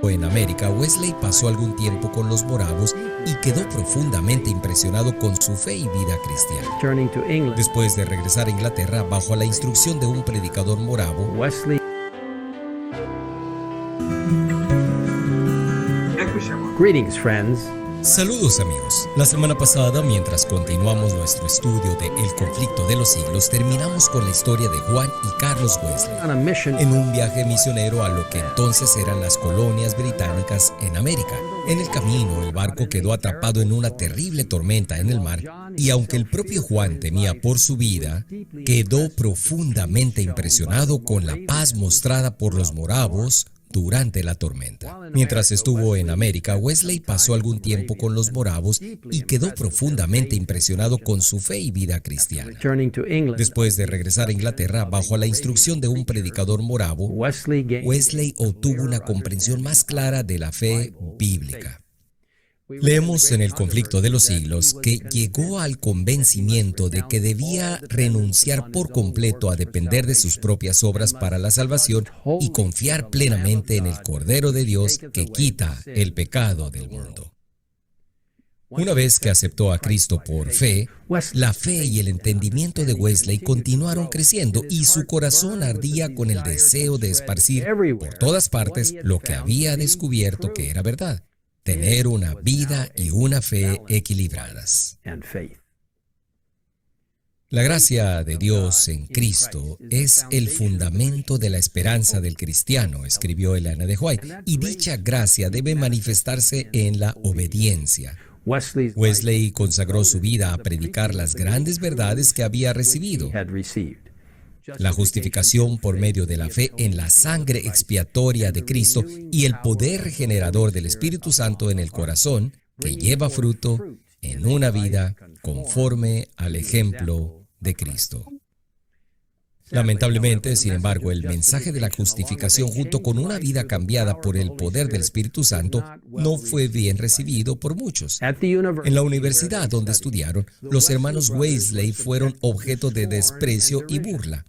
estuvo en América, Wesley pasó algún tiempo con los moravos y quedó profundamente impresionado con su fe y vida cristiana. Después de regresar a Inglaterra bajo la instrucción de un predicador moravo, Greetings, friends. Saludos amigos. La semana pasada, mientras continuamos nuestro estudio de El conflicto de los siglos, terminamos con la historia de Juan y Carlos Wesley en un viaje misionero a lo que entonces eran las colonias británicas en América. En el camino, el barco quedó atrapado en una terrible tormenta en el mar y aunque el propio Juan temía por su vida, quedó profundamente impresionado con la paz mostrada por los moravos durante la tormenta. Mientras estuvo en América, Wesley pasó algún tiempo con los moravos y quedó profundamente impresionado con su fe y vida cristiana. Después de regresar a Inglaterra bajo la instrucción de un predicador moravo, Wesley obtuvo una comprensión más clara de la fe bíblica. Leemos en El conflicto de los siglos que llegó al convencimiento de que debía renunciar por completo a depender de sus propias obras para la salvación y confiar plenamente en el Cordero de Dios que quita el pecado del mundo. Una vez que aceptó a Cristo por fe, la fe y el entendimiento de Wesley continuaron creciendo y su corazón ardía con el deseo de esparcir por todas partes lo que había descubierto que era verdad. Tener una vida y una fe equilibradas. La gracia de Dios en Cristo es el fundamento de la esperanza del cristiano, escribió Elena de White, y dicha gracia debe manifestarse en la obediencia. Wesley consagró su vida a predicar las grandes verdades que había recibido. La justificación por medio de la fe en la sangre expiatoria de Cristo y el poder regenerador del Espíritu Santo en el corazón, que lleva fruto en una vida conforme al ejemplo de Cristo. Lamentablemente, sin embargo, el mensaje de la justificación junto con una vida cambiada por el poder del Espíritu Santo no fue bien recibido por muchos. En la universidad donde estudiaron, los hermanos Wesley fueron objeto de desprecio y burla.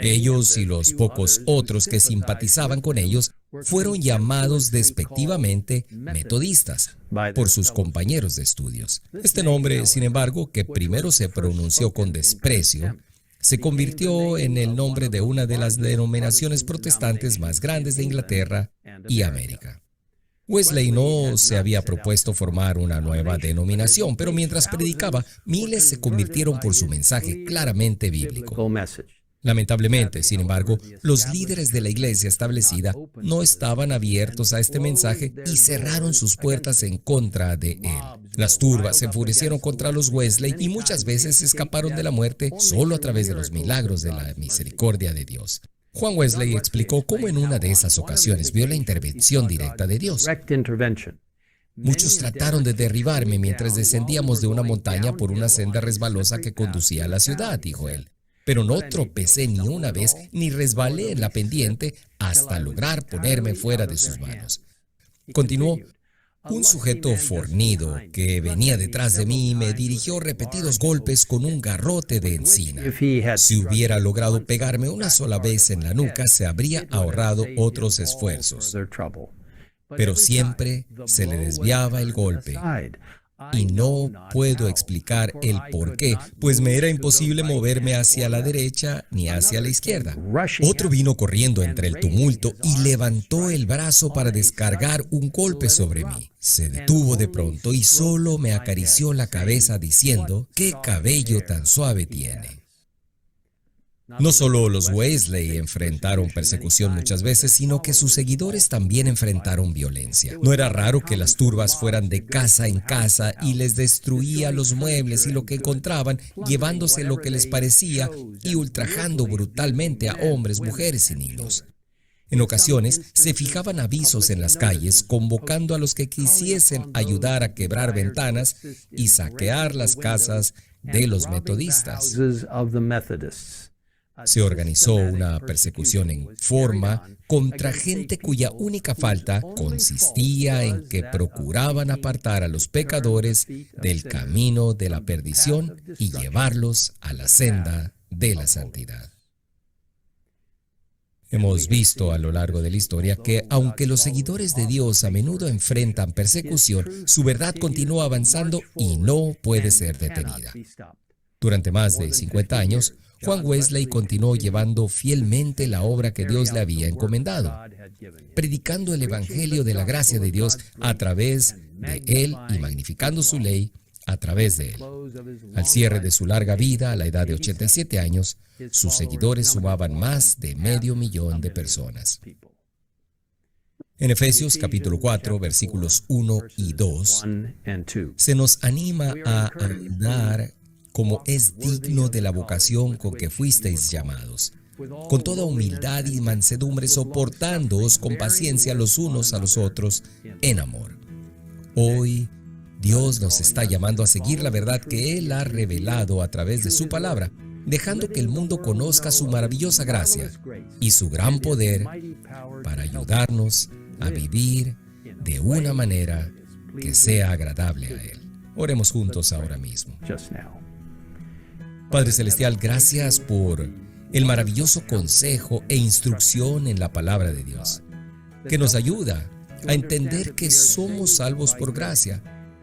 Ellos y los pocos otros que simpatizaban con ellos fueron llamados despectivamente metodistas por sus compañeros de estudios. Este nombre, sin embargo, que primero se pronunció con desprecio, se convirtió en el nombre de una de las denominaciones protestantes más grandes de Inglaterra y América. Wesley no se había propuesto formar una nueva denominación, pero mientras predicaba, miles se convirtieron por su mensaje claramente bíblico. Lamentablemente, sin embargo, los líderes de la iglesia establecida no estaban abiertos a este mensaje y cerraron sus puertas en contra de él. Las turbas se enfurecieron contra los Wesley y muchas veces escaparon de la muerte solo a través de los milagros de la misericordia de Dios. Juan Wesley explicó cómo en una de esas ocasiones vio la intervención directa de Dios. Muchos trataron de derribarme mientras descendíamos de una montaña por una senda resbalosa que conducía a la ciudad, dijo él. Pero no tropecé ni una vez ni resbalé en la pendiente hasta lograr ponerme fuera de sus manos. Continuó, un sujeto fornido que venía detrás de mí me dirigió repetidos golpes con un garrote de encina. Si hubiera logrado pegarme una sola vez en la nuca, se habría ahorrado otros esfuerzos. Pero siempre se le desviaba el golpe. Y no puedo explicar el por qué, pues me era imposible moverme hacia la derecha ni hacia la izquierda. Otro vino corriendo entre el tumulto y levantó el brazo para descargar un golpe sobre mí. Se detuvo de pronto y solo me acarició la cabeza diciendo, «¿Qué cabello tan suave tiene?». No solo los Wesley enfrentaron persecución muchas veces, sino que sus seguidores también enfrentaron violencia. No era raro que las turbas fueran de casa en casa y les destruía los muebles y lo que encontraban, llevándose lo que les parecía y ultrajando brutalmente a hombres, mujeres y niños. En ocasiones se fijaban avisos en las calles convocando a los que quisiesen ayudar a quebrar ventanas y saquear las casas de los metodistas. Se organizó una persecución en forma contra gente cuya única falta consistía en que procuraban apartar a los pecadores del camino de la perdición y llevarlos a la senda de la santidad. Hemos visto a lo largo de la historia que, aunque los seguidores de Dios a menudo enfrentan persecución, su verdad continúa avanzando y no puede ser detenida. Durante más de 50 años, Juan Wesley continuó llevando fielmente la obra que Dios le había encomendado, predicando el Evangelio de la gracia de Dios a través de él y magnificando su ley a través de él. Al cierre de su larga vida, a la edad de 87 años, sus seguidores sumaban más de 500,000 de personas. En Efesios capítulo 4, versículos 1 y 2, se nos anima a andar como es digno de la vocación con que fuisteis llamados, con toda humildad y mansedumbre, soportándoos con paciencia los unos a los otros en amor. Hoy, Dios nos está llamando a seguir la verdad que Él ha revelado a través de su palabra, dejando que el mundo conozca su maravillosa gracia y su gran poder para ayudarnos a vivir de una manera que sea agradable a Él. Oremos juntos ahora mismo. Padre Celestial, gracias por el maravilloso consejo e instrucción en la palabra de Dios, que nos ayuda a entender que somos salvos por gracia,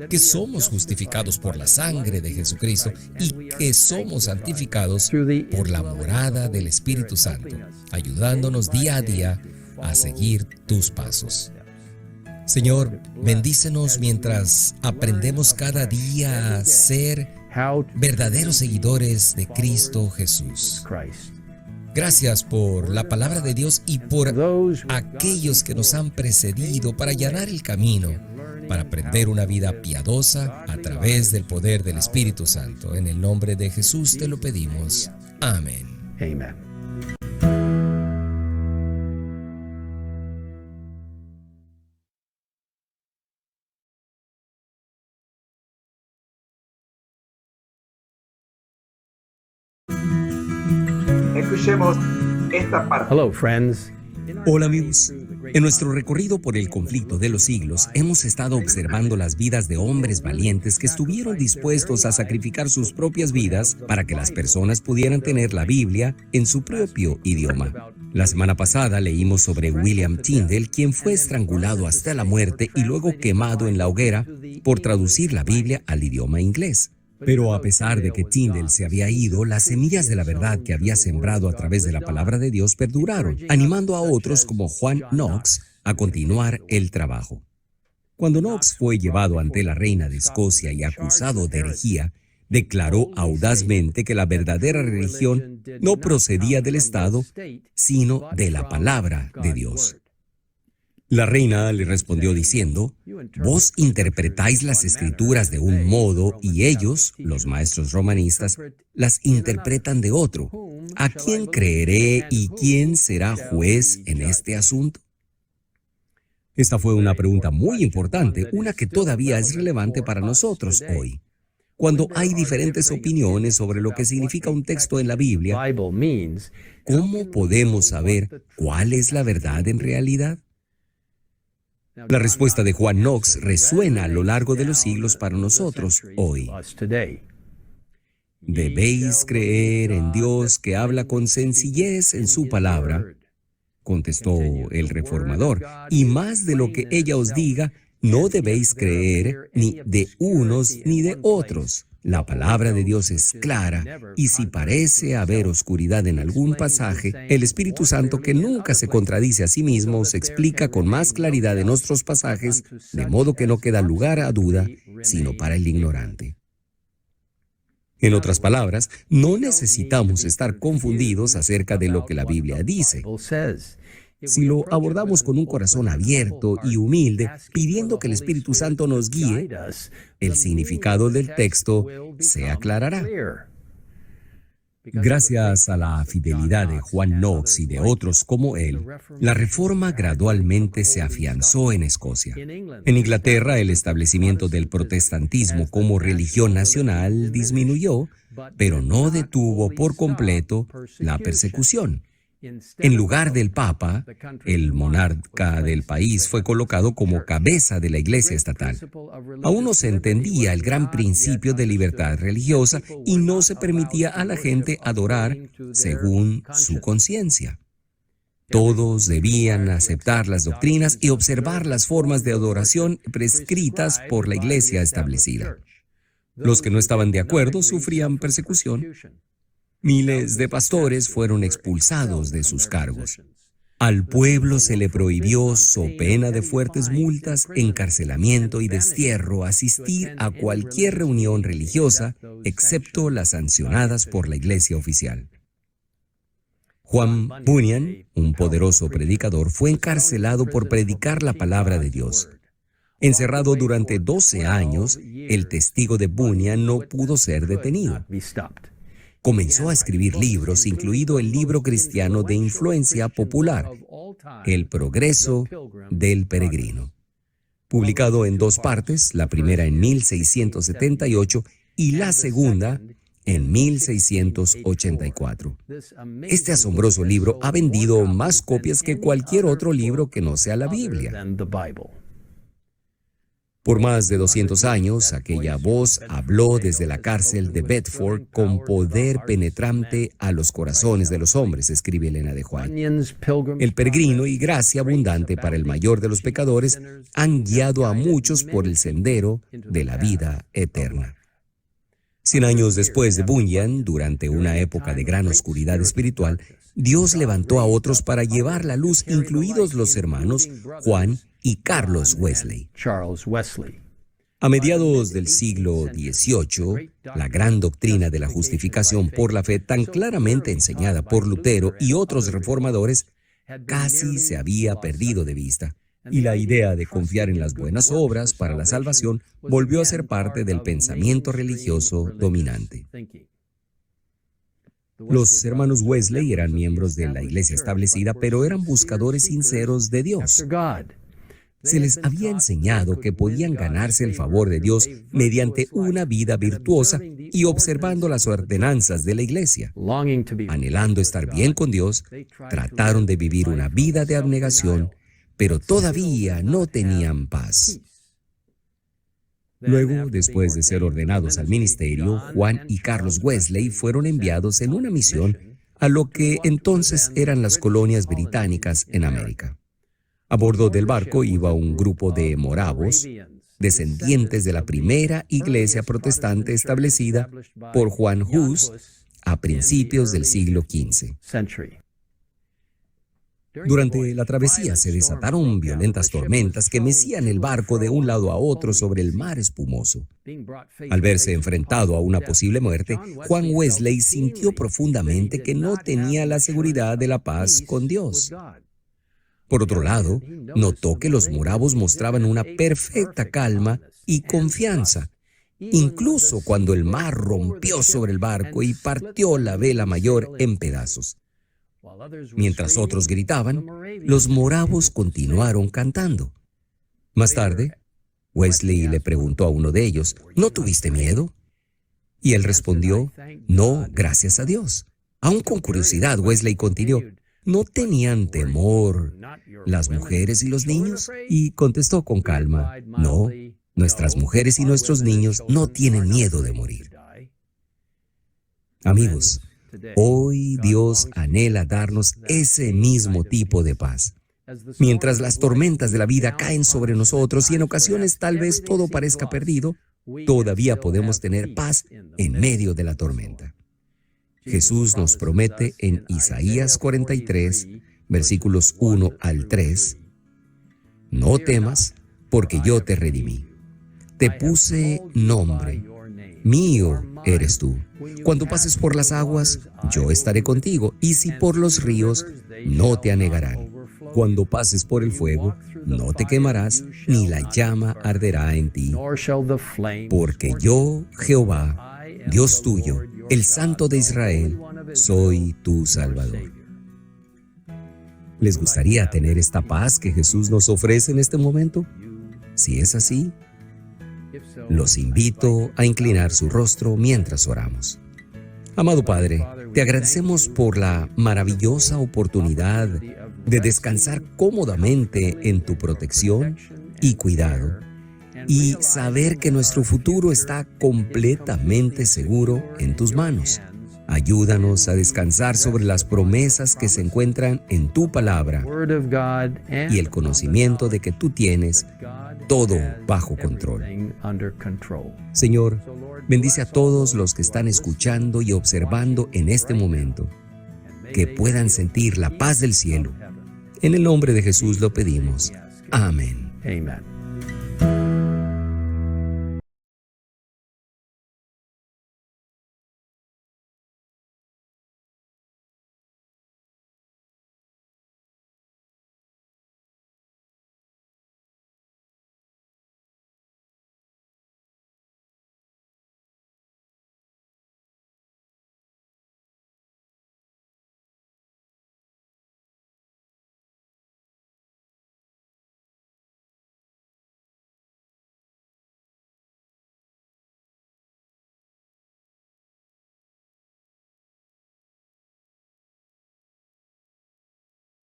que somos justificados por la sangre de Jesucristo y que somos santificados por la morada del Espíritu Santo, ayudándonos día a día a seguir tus pasos. Señor, bendícenos mientras aprendemos cada día a ser verdaderos seguidores de Cristo Jesús. Gracias por la palabra de Dios y por aquellos que nos han precedido para allanar el camino, para aprender una vida piadosa a través del poder del Espíritu Santo. En el nombre de Jesús te lo pedimos. Amén. Escuchemos esta parte. Hello, friends. Hola amigos. En nuestro recorrido por el conflicto de los siglos, hemos estado observando las vidas de hombres valientes que estuvieron dispuestos a sacrificar sus propias vidas para que las personas pudieran tener la Biblia en su propio idioma. La semana pasada leímos sobre William Tyndale, quien fue estrangulado hasta la muerte y luego quemado en la hoguera por traducir la Biblia al idioma inglés. Pero a pesar de que Tyndale se había ido, las semillas de la verdad que había sembrado a través de la palabra de Dios perduraron, animando a otros como John Knox a continuar el trabajo. Cuando Knox fue llevado ante la reina de Escocia y acusado de herejía, declaró audazmente que la verdadera religión no procedía del Estado, sino de la palabra de Dios. La reina le respondió diciendo: «Vos interpretáis las escrituras de un modo y ellos, los maestros romanistas, las interpretan de otro. ¿A quién creeré y quién será juez en este asunto?». Esta fue una pregunta muy importante, una que todavía es relevante para nosotros hoy. Cuando hay diferentes opiniones sobre lo que significa un texto en la Biblia, ¿cómo podemos saber cuál es la verdad en realidad? La respuesta de John Knox resuena a lo largo de los siglos para nosotros hoy. «Debéis creer en Dios que habla con sencillez en su palabra», contestó el reformador, «y más de lo que ella os diga, no debéis creer ni de unos ni de otros. La palabra de Dios es clara, y si parece haber oscuridad en algún pasaje, el Espíritu Santo, que nunca se contradice a sí mismo, os explica con más claridad en otros pasajes, de modo que no queda lugar a duda, sino para el ignorante». En otras palabras, no necesitamos estar confundidos acerca de lo que la Biblia dice. Si lo abordamos con un corazón abierto y humilde, pidiendo que el Espíritu Santo nos guíe, el significado del texto se aclarará. Gracias a la fidelidad de John Knox y de otros como él, la Reforma gradualmente se afianzó en Escocia. En Inglaterra, el establecimiento del protestantismo como religión nacional disminuyó, pero no detuvo por completo la persecución. En lugar del Papa, el monarca del país fue colocado como cabeza de la Iglesia estatal. Aún no se entendía el gran principio de libertad religiosa y no se permitía a la gente adorar según su conciencia. Todos debían aceptar las doctrinas y observar las formas de adoración prescritas por la iglesia establecida. Los que no estaban de acuerdo sufrían persecución. Miles de pastores fueron expulsados de sus cargos. Al pueblo se le prohibió, so pena de fuertes multas, encarcelamiento y destierro, asistir a cualquier reunión religiosa, excepto las sancionadas por la iglesia oficial. Juan Bunyan, un poderoso predicador, fue encarcelado por predicar la palabra de Dios. Encerrado durante 12 años, el testigo de Bunyan no pudo ser detenido. Comenzó a escribir libros, incluido el libro cristiano de influencia popular, El progreso del peregrino. Publicado en 2 partes, la primera en 1678 y la segunda en 1684. Este asombroso libro ha vendido más copias que cualquier otro libro que no sea la Biblia. Por más de 200 años, aquella voz habló desde la cárcel de Bedford con poder penetrante a los corazones de los hombres, escribe Elena de White. El peregrino y gracia abundante para el mayor de los pecadores han guiado a muchos por el sendero de la vida eterna. 100 años después de Bunyan, durante una época de gran oscuridad espiritual, Dios levantó a otros para llevar la luz, incluidos los hermanos Juan y Carlos Wesley. A mediados del siglo XVIII, la gran doctrina de la justificación por la fe, tan claramente enseñada por Lutero y otros reformadores, casi se había perdido de vista, y la idea de confiar en las buenas obras para la salvación volvió a ser parte del pensamiento religioso dominante. Los hermanos Wesley eran miembros de la iglesia establecida, pero eran buscadores sinceros de Dios. Se les había enseñado que podían ganarse el favor de Dios mediante una vida virtuosa y observando las ordenanzas de la iglesia. Anhelando estar bien con Dios, trataron de vivir una vida de abnegación, pero todavía no tenían paz. Luego, después de ser ordenados al ministerio, Juan y Carlos Wesley fueron enviados en una misión a lo que entonces eran las colonias británicas en América. A bordo del barco iba un grupo de moravos, descendientes de la primera iglesia protestante establecida por Juan Hus a principios del siglo XV. Durante la travesía se desataron violentas tormentas que mecían el barco de un lado a otro sobre el mar espumoso. Al verse enfrentado a una posible muerte, Juan Wesley sintió profundamente que no tenía la seguridad de la paz con Dios. Por otro lado, notó que los moravos mostraban una perfecta calma y confianza, incluso cuando el mar rompió sobre el barco y partió la vela mayor en pedazos. Mientras otros gritaban, los moravos continuaron cantando. Más tarde, Wesley le preguntó a uno de ellos, ¿no tuviste miedo? Y él respondió, no, gracias a Dios. Aún con curiosidad, Wesley continuó, ¿no tenían temor las mujeres y los niños? Y contestó con calma, no, nuestras mujeres y nuestros niños no tienen miedo de morir. Amigos, hoy Dios anhela darnos ese mismo tipo de paz. Mientras las tormentas de la vida caen sobre nosotros y en ocasiones tal vez todo parezca perdido, todavía podemos tener paz en medio de la tormenta. Jesús nos promete en Isaías 43, versículos 1 al 3, no temas, porque yo te redimí. Te puse nombre. Mío eres tú. Cuando pases por las aguas, yo estaré contigo, y si por los ríos, no te anegarán. Cuando pases por el fuego, no te quemarás, ni la llama arderá en ti. Porque yo, Jehová, Dios tuyo, el Santo de Israel, soy tu Salvador. ¿Les gustaría tener esta paz que Jesús nos ofrece en este momento? Si es así, los invito a inclinar su rostro mientras oramos. Amado Padre, te agradecemos por la maravillosa oportunidad de descansar cómodamente en tu protección y cuidado y saber que nuestro futuro está completamente seguro en tus manos. Ayúdanos a descansar sobre las promesas que se encuentran en tu palabra y el conocimiento de que tú tienes todo bajo control. Señor, bendice a todos los que están escuchando y observando en este momento, que puedan sentir la paz del cielo. En el nombre de Jesús lo pedimos. Amén. Amen.